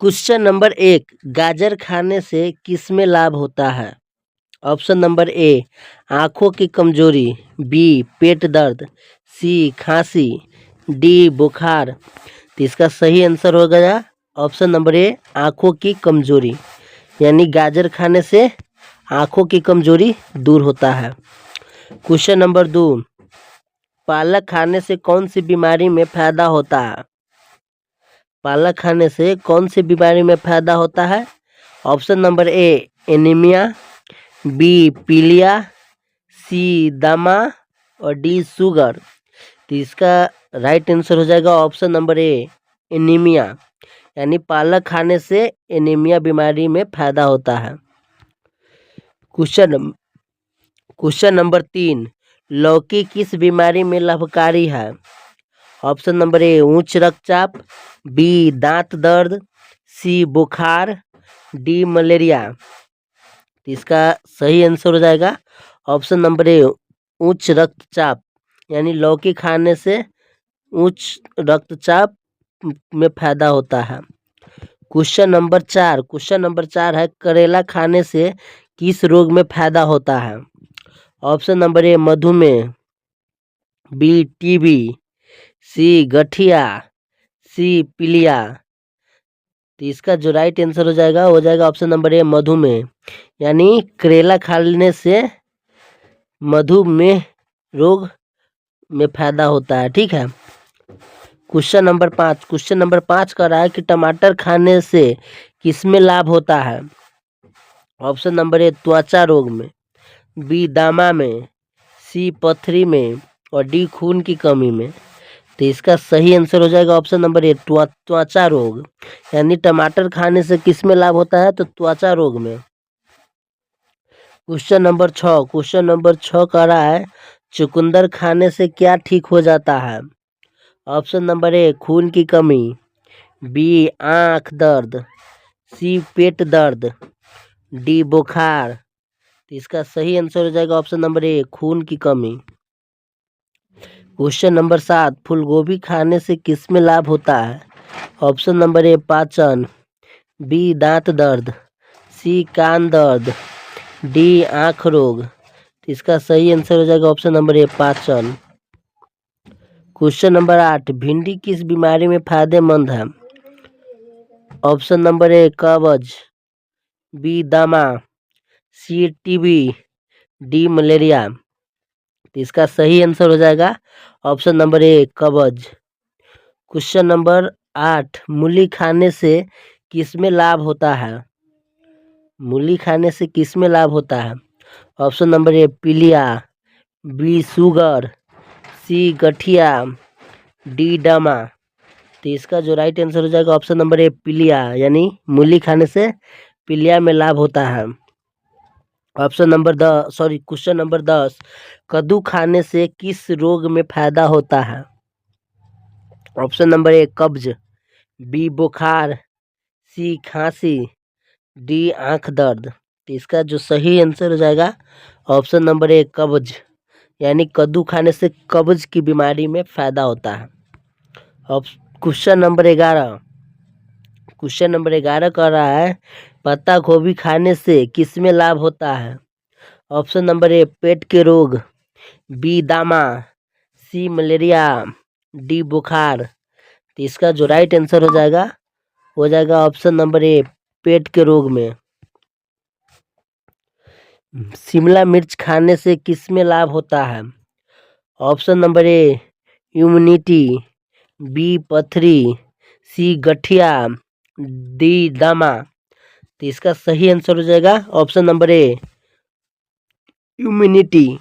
Question number 1, गाजर खाने से किसमें लाभ होता है? ऑप्शन नंबर ए, आँखों की कमजोरी, बी पेट दर्द, सी खांसी, डी बुखार। तो इसका सही आंसर हो गया ऑप्शन नंबर ए, आँखों की कमजोरी। यानी गाजर खाने से आँखों की कमजोरी दूर होता है। क्वेश्चन नंबर 2, पालक खाने से कौन सी बीमारी में फायदा होता है? पालक खाने से कौन सी बीमारी में फायदा होता है? Option number A, anaemia, B पीलिया, सी दमा और डी शुगर। तो इसका राइट आंसर हो जाएगा ऑप्शन नंबर ए, एनीमिया। यानी पालक खाने से एनीमिया बीमारी में फायदा होता है। क्वेश्चन नंबर 3, लौकी किस बीमारी में लाभकारी है? ऑप्शन नंबर ए, उच्च रक्तचाप, बी दांत दर्द, सी बुखार, डी मलेरिया। तो इसका सही आंसर हो जाएगा ऑप्शन नंबर ए, उच्च रक्तचाप। यानी लौकी खाने से उच्च रक्तचाप में फायदा होता है। क्वेश्चन नंबर 4 है, करेला खाने से किस रोग में फायदा होता है? ऑप्शन नंबर ए, मधुमेह, बी टीबी, सी गठिया, सी पीलिया। तो इसका जो राइट आंसर हो जाएगा ऑप्शन नंबर ए, मधुमेह। यानी करेला खाने से मधुमेह रोग में फायदा होता है। ठीक है। क्वेश्चन नंबर 5 कह रहा है कि टमाटर खाने से किसमें लाभ होता है? ऑप्शन नंबर ए, त्वचा रोग में, बी दामा में, सी पथरी में और डी खून की कमी में। तो इसका सही आंसर हो जाएगा ऑप्शन नंबर ए, त्वचा रोग। यानी टमाटर खाने से किस में लाभ होता है? तो त्वचा रोग में। क्वेश्चन नंबर 6 कह रहा है, चुकंदर खाने से क्या ठीक हो जाता है? ऑप्शन नंबर ए, खून की कमी, बी आँख दर्द, सी पेट दर्द, डी बुखार। तो इसका सही आंसर हो जाएगा ऑप्शन नंबर ए, खून की कमी। क्वेश्चन नंबर 7, फूलगोभी खाने से किस में लाभ होता है? ऑप्शन नंबर ए, पाचन, बी दांत दर्द, सी कान दर्द, डी आँख रोग। तो इसका सही आंसर हो जाएगा ऑप्शन नंबर ए, पाचन। क्वेश्चन नंबर 8, भिंडी किस बीमारी में फायदेमंद है? ऑप्शन नंबर ए, कब्ज, बी दमा, सी टीबी, डी मलेरिया। तो इसका सही आंसर हो जाएगा ऑप्शन नंबर ए, कब्ज। क्वेश्चन नंबर 8, मूली खाने से किस में लाभ होता है? मूली खाने से किस में लाभ होता है? ऑप्शन नंबर ए, पीलिया, बी शुगर, सी गठिया, डी दमा। तो इसका जो राइट आंसर हो जाएगा ऑप्शन नंबर ए, पीलिया। यानी मूली खाने से पीलिया में लाभ होता है। क्वेश्चन नंबर 10, कद्दू खाने से किस रोग में फायदा होता है? ऑप्शन नंबर ए, कब्ज, बी बुखार, सी खांसी, डी आँख दर्द। तो इसका जो सही आंसर हो जाएगा ऑप्शन नंबर ए, कब्ज। यानी कद्दू खाने से कब्ज की बीमारी में फायदा होता है। अब क्वेश्चन नंबर 11 कह रहा है, पत्ता गोभी खाने से किस में लाभ होता है? ऑप्शन नंबर ए, पेट के रोग, बी दामा, सी मलेरिया, डी बुखार। तो इसका जो राइट आंसर हो जाएगा ऑप्शन नंबर ए, पेट के रोग में। शिमला मिर्च खाने से किस में लाभ होता है? Option number A, immunity, B पथरी, सी गठिया, डी दमा। तो इसका सही आंसर हो जाएगा ऑप्शन नंबर ए, इम्यूनिटी।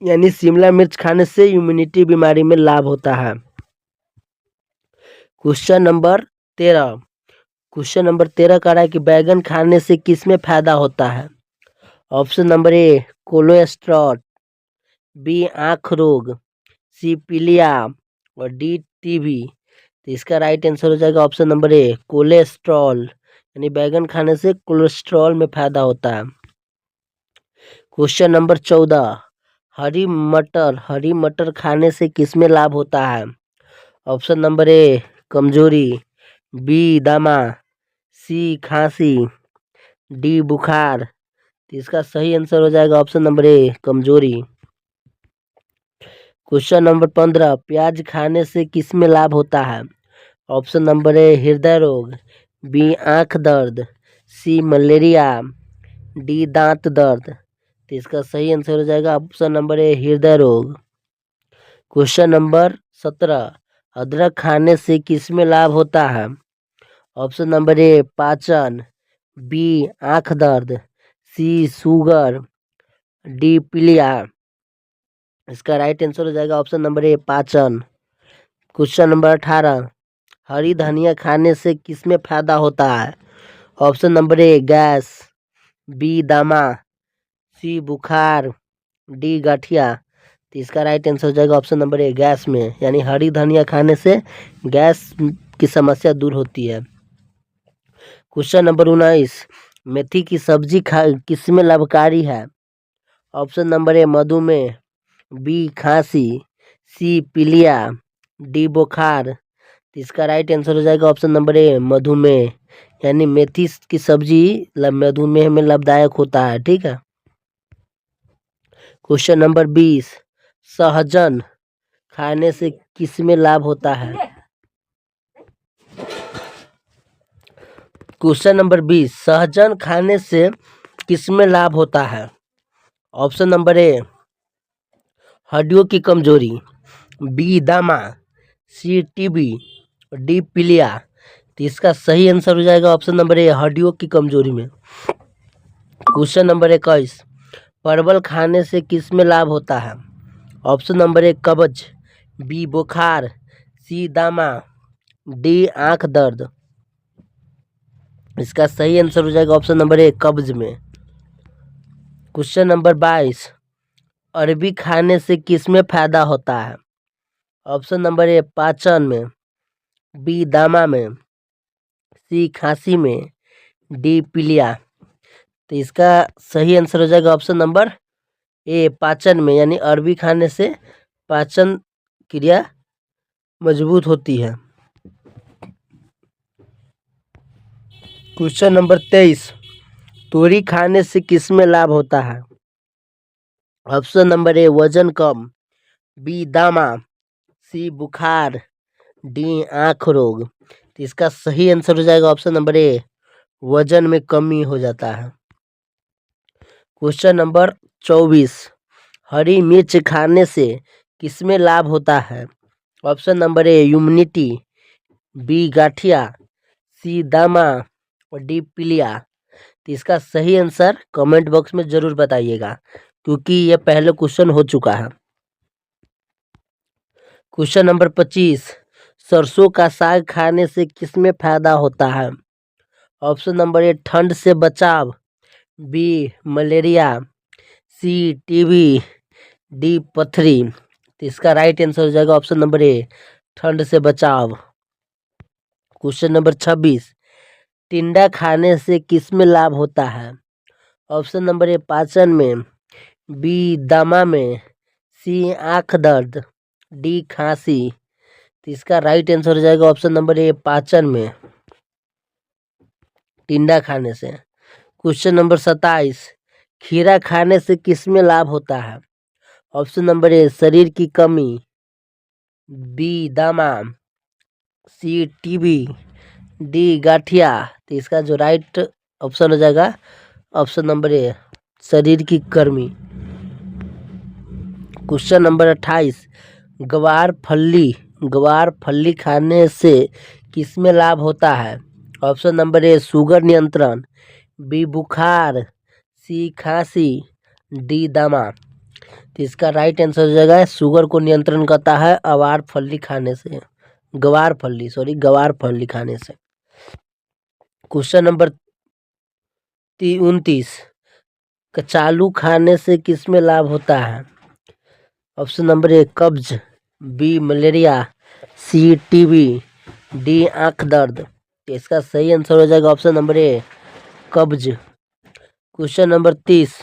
यानी शिमला मिर्च खाने से इम्यूनिटी बीमारी में लाभ होता है। क्वेश्चन नंबर 13 कह रहा है कि बैगन खाने से किस में फायदा होता है? Option number A, cholesterol, B आँख रोग, सी पीलिया और डी टीबी। तो इसका राइट आंसर हो जाएगा ऑप्शन नंबर ए, कोलेस्ट्रॉल। यानी बैगन खाने से कोलेस्ट्रॉल में फायदा होता है। क्वेश्चन नंबर 14, हरी मटर खाने से किस में लाभ होता है? ऑप्शन नंबर ए, कमजोरी, बी दमा, सी खांसी, डी बुखार। तो इसका सही आंसर हो जाएगा ऑप्शन नंबर ए कमजोरी। क्वेश्चन नंबर 15, प्याज खाने से किसमें लाभ होता है? ऑप्शन नंबर ए हृदय रोग, बी आंख दर्द, सी मलेरिया, डी दांत दर्द। तो इसका सही आंसर हो जाएगा ऑप्शन नंबर ए हृदय रोग। क्वेश्चन नंबर 17, अदरक खाने से किसमें लाभ होता है? ऑप्शन नंबर ए पाचन, बी आंख दर्द, सी शुगर, डी पीलिया। इसका राइट आंसर हो जाएगा ऑप्शन नंबर ए पाचन। क्वेश्चन नंबर 18, हरी धनिया खाने से किसमें फायदा होता है? Option number A gas, B दमा, सी बुखार, डी गठिया। तो इसका राइट आंसर हो जाएगा ऑप्शन नंबर ए गैस में, यानी हरी धनिया खाने से गैस की समस्या दूर होती है। क्वेश्चन नंबर 19, मेथी की सब्जी किसमें लाभकारी है? ऑप्शन नंबर ए मधुमेह, बी खांसी, सी पीलिया, डी बुखार। तो इसका राइट आंसर हो जाएगा ऑप्शन नंबर ए मधुमेह, यानी मेथी की सब्जी मधुमेह में लाभदायक होता है। ठीक है। क्वेश्चन नंबर 20, सहजन खाने से किसमें लाभ होता है? क्वेश्चन नंबर 20, सहजन खाने से किसमें लाभ होता है? ऑप्शन नंबर ए हड्डियों की कमजोरी, बी दमा, सी टीबी, डी पीलिया। तो इसका सही आंसर हो जाएगा ऑप्शन नंबर ए हड्डियों की कमजोरी में। क्वेश्चन नंबर 21, परवल खाने से किसमें लाभ होता है? ऑप्शन नंबर ए कब्ज, बी बुखार, सी दमा, डी आंख दर्द। इसका सही आंसर हो जाएगा ऑप्शन नंबर ए कब्ज में। क्वेश्चन नंबर 22, अरबी खाने से किसमें फायदा होता है? ऑप्शन नंबर ए पाचन में, बी दमा में, सी खांसी में, डी पीलिया। तो इसका सही आंसर हो जाएगा ऑप्शन नंबर ए पाचन में, यानी अरबी खाने से पाचन क्रिया मजबूत होती है। क्वेश्चन नंबर 23, तोरी खाने से किसमें लाभ होता है? ऑप्शन नंबर ए वजन कम, बी दामा, सी बुखार, डी आंख रोग। तो इसका सही आंसर हो जाएगा ऑप्शन नंबर ए वजन में कमी हो जाता है। क्वेश्चन नंबर 24, हरी मिर्च खाने से किसमें लाभ होता है? Option number A immunity, B गाठिया, सी दामा और डी पीलिया। तो इसका सही आंसर कमेंट बॉक्स में जरूर बताइएगा, क्योंकि यह पहले क्वेश्चन हो चुका है। क्वेश्चन नंबर 25, सरसों का साग खाने से किसमें फायदा होता है? ऑप्शन नंबर ए ठंड से बचाव, बी मलेरिया, सी टीबी, डी पथरी। तो इसका राइट आंसर हो जाएगा ऑप्शन नंबर ए ठंड से बचाव। क्वेश्चन नंबर 26, टिंडा खाने से किसमें लाभ होता है? ऑप्शन नंबर ए पाचन में, बी दमा में, सी आंख दर्द, डी खांसी। तो इसका राइट आंसर हो जाएगा ऑप्शन नंबर ए पाचन में, टिंडा खाने से। क्वेश्चन नंबर 27, खीरा खाने से किसमें लाभ होता है? ऑप्शन नंबर ए शरीर की कमी, बी दमा, सी टीबी, डी गाठिया। तो इसका जो राइट ऑप्शन हो जाएगा ऑप्शन नंबर ए शरीर की गर्मी। क्वेश्चन नंबर 28, गवार फली खाने से किसमें लाभ होता है? ऑप्शन नंबर ए शुगर नियंत्रण, बी बुखार, सी खांसी, डी दमा। तो इसका राइट आंसर हो जाएगा शुगर को नियंत्रण करता है गवार फली खाने से। क्वेश्चन नंबर 29, कचालू खाने से किसमें लाभ होता है? ऑप्शन नंबर ए कब्ज, बी मलेरिया, सी टीबी, डी आंख दर्द। तो इसका सही आंसर हो जाएगा ऑप्शन नंबर ए कब्ज। क्वेश्चन नंबर 30,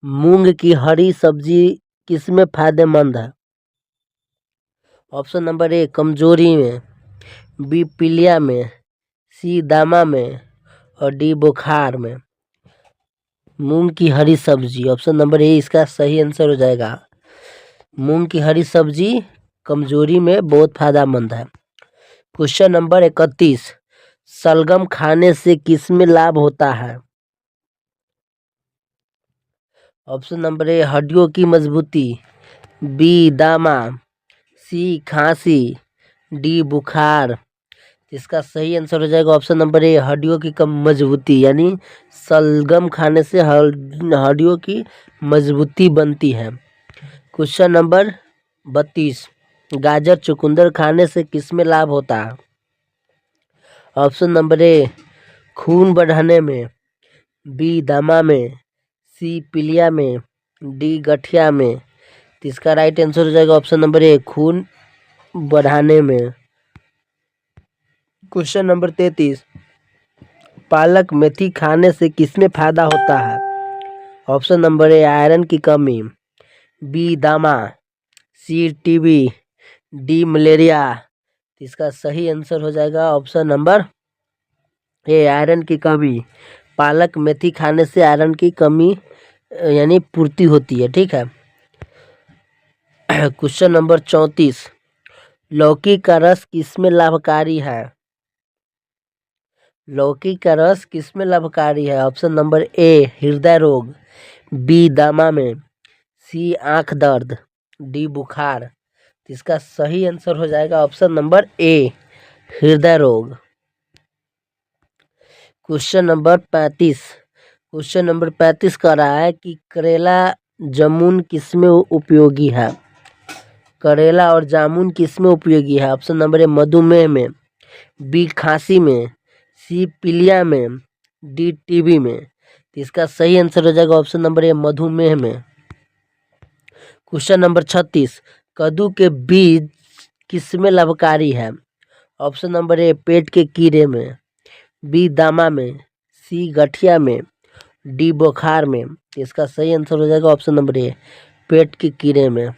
मूंग की हरी सब्जी किसमें फायदेमंद है? ऑप्शन नंबर ए कमजोरी में, बी पीलिया में, सी दामा में और डी बुखार में। मूंग की हरी सब्जी, ऑप्शन नंबर ए इसका सही आंसर हो जाएगा। मूंग की हरी सब्जी कमजोरी में बहुत फायदेमंद है। क्वेश्चन नंबर 31, सलगम खाने से किसमें लाभ होता है? ऑप्शन नंबर ए हड्डियों की मजबूती, बी दामा, सी खांसी, डी बुखार। इसका सही आंसर हो जाएगा ऑप्शन नंबर ए हड्डियों की कम मजबूती, यानी सलगम खाने से हड्डियों की मजबूती बनती है। क्वेश्चन नंबर 32, गाजर चुकंदर खाने से किसमें लाभ होता है? ऑप्शन नंबर ए खून बढ़ाने में, बी दमा में, सी पीलिया में, डी गठिया में। तो इसका राइट आंसर हो जाएगा ऑप्शन नंबर ए खून बढ़ाने में। क्वेश्चन नंबर 33, पालक मेथी खाने से किसमें फायदा होता है? ऑप्शन नंबर ए आयरन की कमी, बी दामा, सी टीबी, डी मलेरिया। इसका सही आंसर हो जाएगा ऑप्शन नंबर ए आयरन की कमी। पालक मेथी खाने से आयरन की कमी यानी पूर्ति होती है। ठीक है। क्वेश्चन नंबर 34, लौकी का रस किसमें लाभकारी है? लौकी का रस किसमें लाभकारी है? ऑप्शन नंबर ए हृदय रोग, बी दमा में, सी आंख दर्द, डी बुखार। इसका सही आंसर हो जाएगा ऑप्शन नंबर ए हृदय रोग। क्वेश्चन नंबर 35 कह रहा है कि करेला जामुन किसमें उपयोगी है? करेला और जामुन किसमें उपयोगी है? ऑप्शन नंबर ए मधुमेह में, बी खांसी में, सी पीलिया में, डी टीबी में। तो इसका सही आंसर हो जाएगा ऑप्शन नंबर ए मधुमेह में। क्वेश्चन नंबर 36, कद्दू के बीज किसमें लाभकारी है? ऑप्शन नंबर ए पेट के कीड़े में, बी दामा में, सी गठिया में, डी बुखार में। इसका सही आंसर हो जाएगा ऑप्शन नंबर ए पेट के कीड़े में।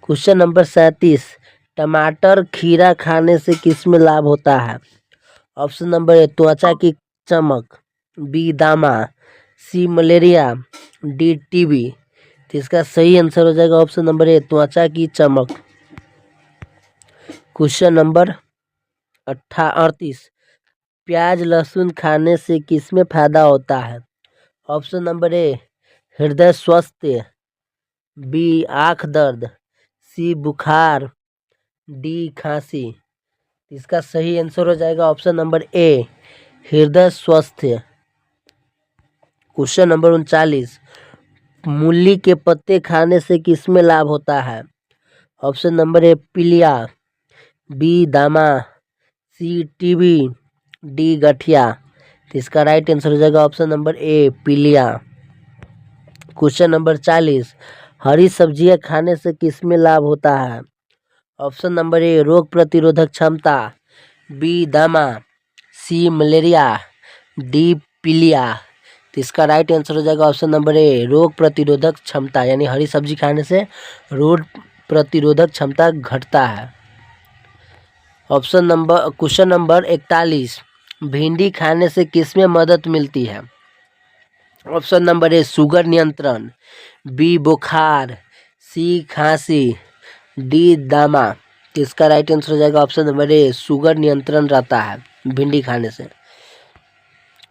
क्वेश्चन नंबर 37, टमाटर खीरा खाने से किसमें लाभ होता है? ऑप्शन नंबर ए त्वचा की चमक, बी दामा, सी मलेरिया, डी टीबी। तो इसका सही आंसर हो जाएगा ऑप्शन नंबर ए त्वचा की चमक। क्वेश्चन नंबर 38, प्याज लहसुन खाने से किसमें फायदा होता है? ऑप्शन नंबर ए हृदय स्वास्थ्य, बी आँख दर्द, सी बुखार, डी खांसी। इसका सही आंसर हो जाएगा ऑप्शन नंबर ए हृदय स्वास्थ्य। क्वेश्चन नंबर 39, मूली के पत्ते खाने से किसमें लाभ होता है? ऑप्शन नंबर ए पीलिया, बी दामा, सी टीबी, डी गठिया। तो इसका राइट आंसर हो जाएगा ऑप्शन नंबर ए पीलिया। क्वेश्चन नंबर 40, हरी सब्जियां खाने से किसमें लाभ होता है? ऑप्शन नंबर ए रोग प्रतिरोधक क्षमता, बी दामा, सी मलेरिया, डी पीलिया। तो इसका राइट आंसर हो जाएगा ऑप्शन नंबर ए रोग प्रतिरोधक क्षमता, यानी हरी सब्जी खाने से रोग प्रतिरोधक क्षमता घटता है। क्वेश्चन नंबर 41, भिंडी खाने से किसमें मदद मिलती है? ऑप्शन नंबर ए शुगर नियंत्रण, बी बुखार, सी खांसी, डी दामा। इसका राइट आंसर हो जाएगा ऑप्शन नंबर ए शुगर नियंत्रण रहता है भिंडी खाने से।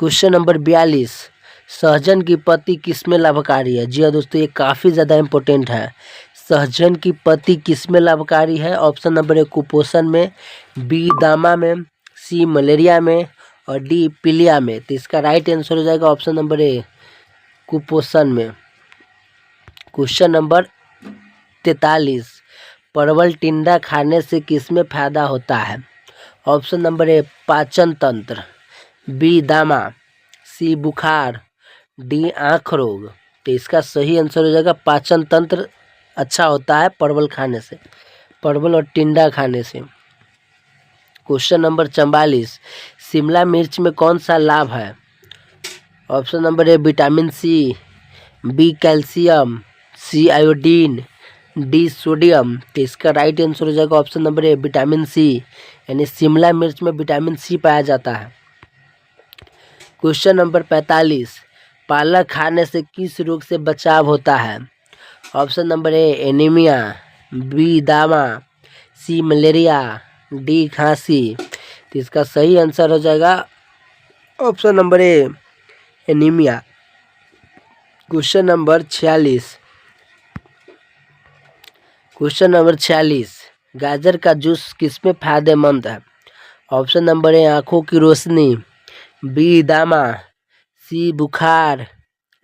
क्वेश्चन नंबर 42, सहजन की पत्ती किसमें लाभकारी है? जी हाँ दोस्तों, ये काफ़ी ज़्यादा इम्पोर्टेंट है। सहजन की पत्ती किसमें लाभकारी है? ऑप्शन नंबर ए कुपोषण में, बी दामा में, सी मलेरिया में और डी पीलिया में। तो इसका राइट आंसर हो जाएगा ऑप्शन नंबर ए कुपोषण में। क्वेश्चन नंबर 43, परवल टिंडा खाने से किसमें फायदा होता है? ऑप्शन नंबर ए पाचन तंत्र, बी दामा, सी बुखार, डी आँख रोग। तो इसका सही आंसर हो जाएगा पाचन तंत्र अच्छा होता है परवल खाने से, परवल और टिंडा खाने से। क्वेश्चन नंबर 44, शिमला मिर्च में कौन सा लाभ है? Option number A vitamin C, B calcium, C iodine, D sodium. तो इसका राइट आंसर हो जाएगा option number A vitamin C, यानी शिमला मिर्च में विटामिन सी पाया जाता है। क्वेश्चन नंबर 45, पालक खाने से किस रोग से बचाव होता है? Option number A anaemia, B दामा, सी मलेरिया, डी खांसी। तो इसका सही आंसर हो जाएगा option number A anaemia. Question number 46, गाजर का जूस किसमें फायदेमंद है? ऑप्शन नंबर ए आँखों की रोशनी, बी दामा, सी बुखार,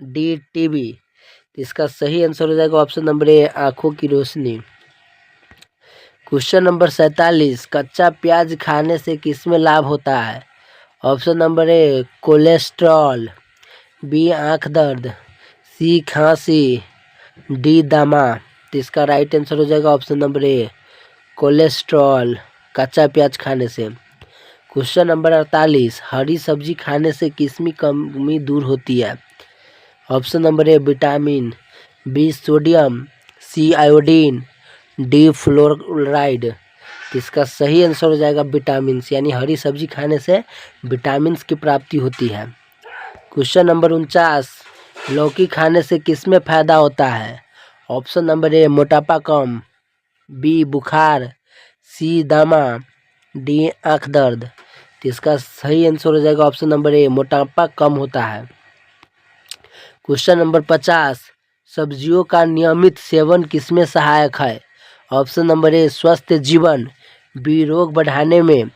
डी टीबी। इसका सही आंसर हो जाएगा ऑप्शन नंबर ए आँखों की रोशनी। क्वेश्चन नंबर 47, कच्चा प्याज खाने से किसमें लाभ होता है? Option number A cholesterol, B आँख दर्द, सी खांसी, डी दमा। तो इसका राइट आंसर हो जाएगा ऑप्शन नंबर ए कोलेस्ट्रॉल, कच्चा प्याज खाने से। क्वेश्चन नंबर 48, हरी सब्जी खाने से किसमें कमी दूर होती है? Option number A vitamin, B sodium, C iodine, D fluoride. इसका सही आंसर हो जाएगा विटामिन, यानी हरी सब्जी खाने से विटामिन की प्राप्ति होती है। क्वेश्चन नंबर 49, लौकी खाने से किसमें फायदा होता है? ऑप्शन नंबर ए मोटापा कम, बी बुखार, सी दमा, डी आँख दर्द। तो इसका सही आंसर हो जाएगा ऑप्शन नंबर ए मोटापा कम होता है। क्वेश्चन नंबर 50, सब्जियों का नियमित सेवन किसमें सहायक है? ऑप्शन नंबर ए स्वस्थ जीवन, बी रोग बढ़ाने में,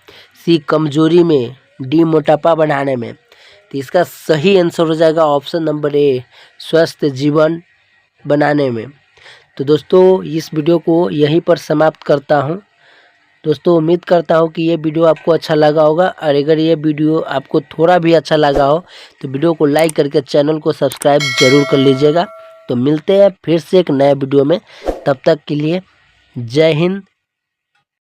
सी कमजोरी में, डी मोटापा बढ़ाने में। तो इसका सही आंसर हो जाएगा ऑप्शन नंबर ए स्वस्थ जीवन बनाने में। तो दोस्तों इस वीडियो को यहीं पर समाप्त करता हूँ। दोस्तों उम्मीद करता हूँ कि ये वीडियो आपको अच्छा लगा होगा, और अगर ये वीडियो आपको थोड़ा भी अच्छा लगा हो तो वीडियो को लाइक करके चैनल को सब्सक्राइब जरूर कर लीजिएगा। तो मिलते हैं फिर से एक नए वीडियो में, तब तक के लिए जय हिंद,